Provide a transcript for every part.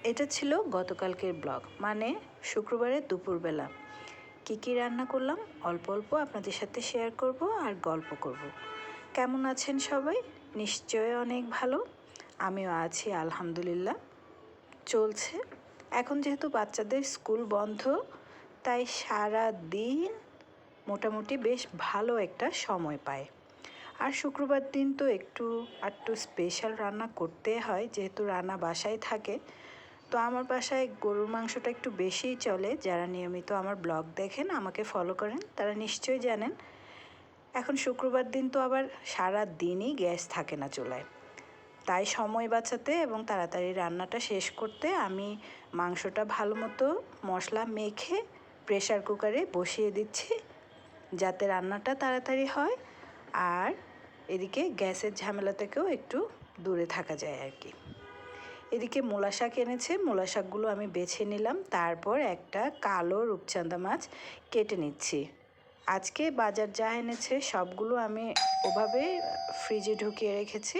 এটা ছিল গতকালকের ব্লগ, মানে শুক্রবারের দুপুরবেলা কী রান্না করলাম অল্প অল্প আপনাদের সাথে শেয়ার করব আর গল্প করব। কেমন আছেন সবাই? নিশ্চয়ই অনেক ভালো। আমিও আছি আলহামদুলিল্লাহ, চলছে। এখন যেহেতু বাচ্চাদের স্কুল বন্ধ, তাই সারা দিন মোটামুটি বেশ ভালো একটা সময় পায়। আর শুক্রবার দিন তো একটু স্পেশাল রান্না করতে হয়, যেহেতু রান্না বাসায় থাকে। তো আমার বাসায় গরুর মাংসটা একটু বেশিই চলে। যারা নিয়মিত আমার ব্লগ দেখেন, আমাকে ফলো করেন, তারা নিশ্চয়ই জানেন। এখন শুক্রবার দিন তো আবার সারা দিনই গ্যাস থাকে না চুলায়, তাই সময় বাঁচাতে এবং তাড়াতাড়ি রান্নাটা শেষ করতে আমি মাংসটা ভালো মতো মশলা মেখে প্রেশার কুকারে বসিয়ে দিচ্ছি, যাতে রান্নাটা তাড়াতাড়ি হয় আর এদিকে গ্যাসের ঝামেলা থেকেও একটু দূরে থাকা যায় আর কি। এদিকে মূলা শাক এনেছে, মূলা শাকগুলো আমি বেছে নিলাম, তারপর একটা কালো রূপচাঁদা মাছ কেটে নিচ্ছি। আজকে বাজার যা এনেছে সবগুলো আমি ওভাবে ফ্রিজে ঢুকিয়ে রেখেছি।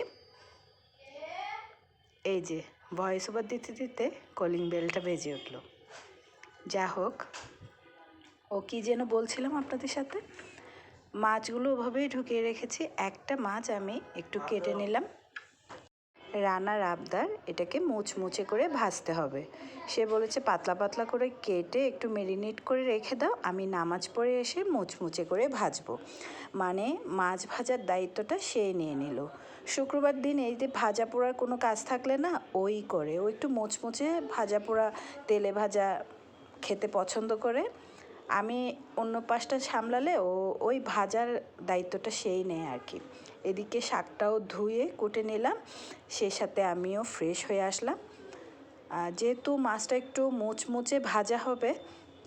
এই যে ভয়েস ওভার দিতে দিতে কলিং বেলটা বেজে উঠল। যা হোক, ও কী যেন বলছিলাম আপনাদের সাথে। মাছগুলো ওভাবেই ঢুকিয়ে রেখেছি। একটা মাছ আমি একটু কেটে নিলাম। রানার আবদার, এটাকে মুচমুচে করে ভাজতে হবে। সে বলেছে পাতলা পাতলা করে কেটে একটু মেরিনেট করে রেখে দাও, আমি নামাজ পড়ে এসে মুচমুচে করে ভাজবো। মানে মাছ ভাজার দায়িত্বটা সে নিয়ে নিল। শুক্রবার দিন এই যে ভাজা পোড়ার কোনো কাজ থাকলে না, ওই করে। ও একটু মুচমুচে ভাজা পোড়া তেলে ভাজা খেতে পছন্দ করে। আমি অন্য পাশটা সামলালে ওই ভাজার দায়িত্বটা সেই নেয় আর কি। এদিকে শাকটাও ধুয়ে কুটে নিলাম, সেই সাথে আমিও ফ্রেশ হয়ে আসলাম। যেহেতু মাছটা একটু মুচমুচে ভাজা হবে,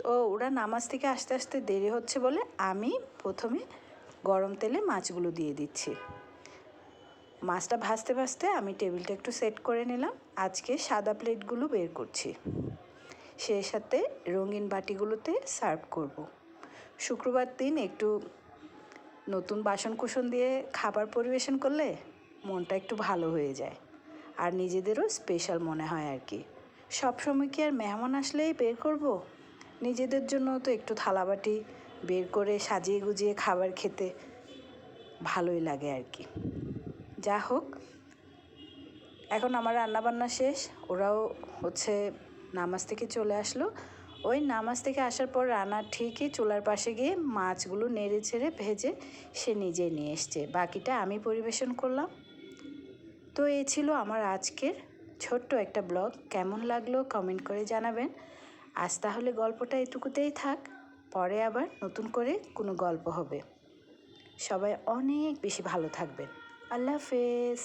তো ওরা নামাজ থেকে আস্তে আস্তে দেরি হচ্ছে বলে আমি প্রথমে গরম তেলে মাছগুলো দিয়ে দিচ্ছি। মাছটা ভাজতে ভাজতে আমি টেবিলটা একটু সেট করে নিলাম। আজকে সাদা প্লেটগুলো বের করছি, সেই সাথে রঙিন বাটিগুলোতে সার্ভ করব। শুক্রবার দিন একটু নতুন বাসনকুসন দিয়ে খাবার পরিবেশন করলে মনটা একটু ভালো হয়ে যায় আর নিজেদেরও স্পেশাল মনে হয় আর কি। সবসময় কি আর মেহমান আসলেই বের করব? নিজেদের জন্য তো একটু থালাবাটি বের করে সাজিয়ে গুজিয়ে খাবার খেতে ভালোই লাগে আর কি। যা হোক, এখন আমার রান্নাবান্না শেষ। ওরাও নামাজ থেকে চলে আসলো। ওই নামাজ থেকে আসার পর রান্না ঠিকই চুলার পাশে গিয়ে মাছগুলো নেড়ে ছেড়ে ভেজে সে নিজেই নিয়ে এসছে, বাকিটা আমি পরিবেশন করলাম। তো এই ছিল আমার আজকের ছোট্ট একটা ব্লগ। কেমন লাগলো কমেন্ট করে জানাবেন। আজ তাহলে গল্পটা এটুকুতেই থাক, পরে আবার নতুন করে কোনো গল্প হবে। সবাই অনেক বেশি ভালো থাকবেন। আল্লাহ হাফেজ।